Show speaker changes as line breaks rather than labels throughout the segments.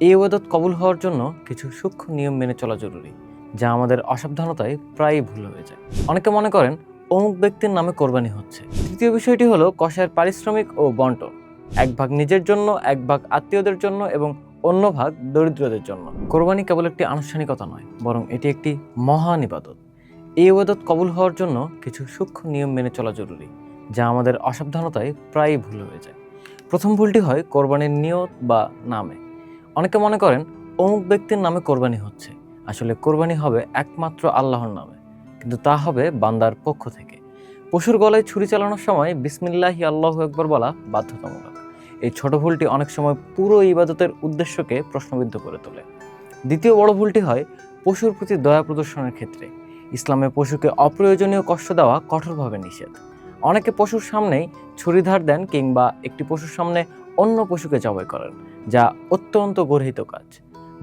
এই ইবাদত কবুল হওয়ার জন্য কিছু সূক্ষ্ম নিয়ম মেনে চলা জরুরি, যা আমাদের অসাবধানতায় প্রায়ই ভুল হয়ে যায়। অনেকে মনে করেন অমুক ব্যক্তির নামে কোরবানি হচ্ছে। তৃতীয় বিষয়টি হলো কসাইয়ের পারিশ্রমিক ও বন্টন। এক ভাগ নিজের জন্য, এক ভাগ আত্মীয়দের জন্য এবং অন্য ভাগ দরিদ্রদের জন্য। কোরবানি কেবল একটি আনুষ্ঠানিকতা নয়, বরং এটি একটি মহান ইবাদত। এই ইবাদত কবুল হওয়ার জন্য কিছু সূক্ষ্ম নিয়ম মেনে চলা জরুরি, যা আমাদের অসাবধানতায় প্রায়ই ভুল হয়ে যায়। প্রথম ভুলটি হয় কোরবানির নিয়ত বা নামে। অনেকে মনে করেন অমুক ব্যক্তির নামে কোরবানি হচ্ছে। আসলে কোরবানি হবে একমাত্র আল্লাহর নামে, কিন্তু তা হবে বান্দার পক্ষ থেকে। পশুর গলায় ছুরি চালানোর সময় বিসমিল্লাহি আল্লাহু আকবার বলা বাধ্যতামূলক। এই ছোট ভুলটি অনেক সময় পুরো ইবাদতের উদ্দেশ্যকে প্রশ্নবিদ্ধ করে তোলে। দ্বিতীয় বড় ভুলটি হয় পশুর প্রতি দয়া প্রদর্শনের ক্ষেত্রে। ইসলামে পশুকে অপ্রয়োজনীয় কষ্ট দেওয়া কঠোরভাবে নিষেধ। অনেকে পশুর সামনেই ছুরি ধার দেন কিংবা একটি পশুর সামনে অন্য পশুকে জবাই করেন, যা অত্যন্ত গর্হিত কাজ।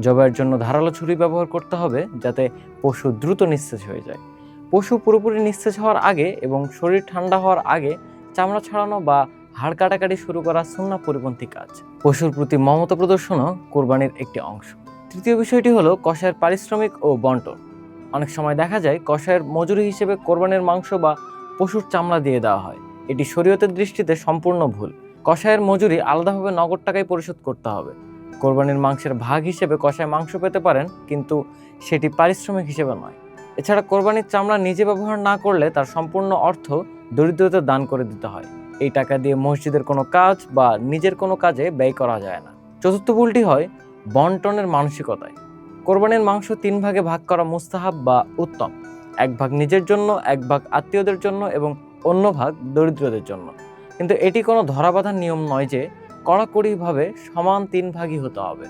জবাইয়ের জন্য ধারালো ছুরি ব্যবহার করতে হবে, যাতে পশু দ্রুত নিস্তেজ হয়ে যায়। পশু পুরোপুরি নিস্তেজ হওয়ার আগে এবং শরীর ঠান্ডা হওয়ার আগে চামড়া ছাড়ানো বা হাড় কাটাকাটি শুরু করা সুন্নাহ পরিপন্থী কাজ। পশুর প্রতি মমতা প্রদর্শনও কোরবানির একটি অংশ। তৃতীয় বিষয়টি হলো কসাইয়ের পারিশ্রমিক ও বন্টন। অনেক সময় দেখা যায় কসাইয়ের মজুরি হিসেবে কোরবানির মাংস বা পশুর চামড়া দিয়ে দেওয়া হয়। এটি শরীয়তের দৃষ্টিতে সম্পূর্ণ ভুল। কসাইয়ের মজুরি আলাদাভাবে নগদ টাকায় পরিশোধ করতে হবে। কোরবানির মাংসের ভাগ হিসেবে কসাই মাংস পেতে পারেন, কিন্তু সেটি পারিশ্রমিক হিসেবে নয়। এছাড়া কোরবানির চামড়া নিজে ব্যবহার না করলে তার সম্পূর্ণ অর্থ দরিদ্রদের দান করে দিতে হয়। এই টাকা দিয়ে মসজিদের কোনো কাজ বা নিজের কোনো কাজে ব্যয় করা যায় না। চতুর্থ ভুলটি হয় বন্টনের মানসিকতায়। কোরবানির মাংস 3 ভাগে ভাগ করা মুস্তাহাব বা উত্তম। এক ভাগ নিজের জন্য, এক ভাগ আত্মীয়দের জন্য এবং অন্য ভাগ দরিদ্রদের জন্য। কিন্তু এটি কোনো ধরাবাঁধা নিয়ম নয় যে কড়াকড়িভাবে সমান 3 ভাগই হতে হবে।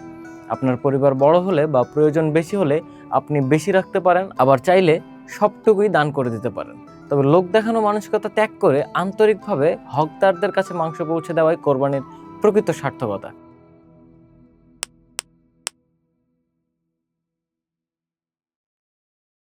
আপনার পরিবার বড় হলে বা প্রয়োজন বেশি হলে আপনি বেশি রাখতে পারেন, আবার চাইলে সবটুকুই দান করে দিতে পারেন। তবে লোক দেখানো মানসিকতা ত্যাগ করে আন্তরিকভাবে হকদারদের কাছে মাংস পৌঁছে দেওয়াই কোরবানির প্রকৃত সার্থকতা।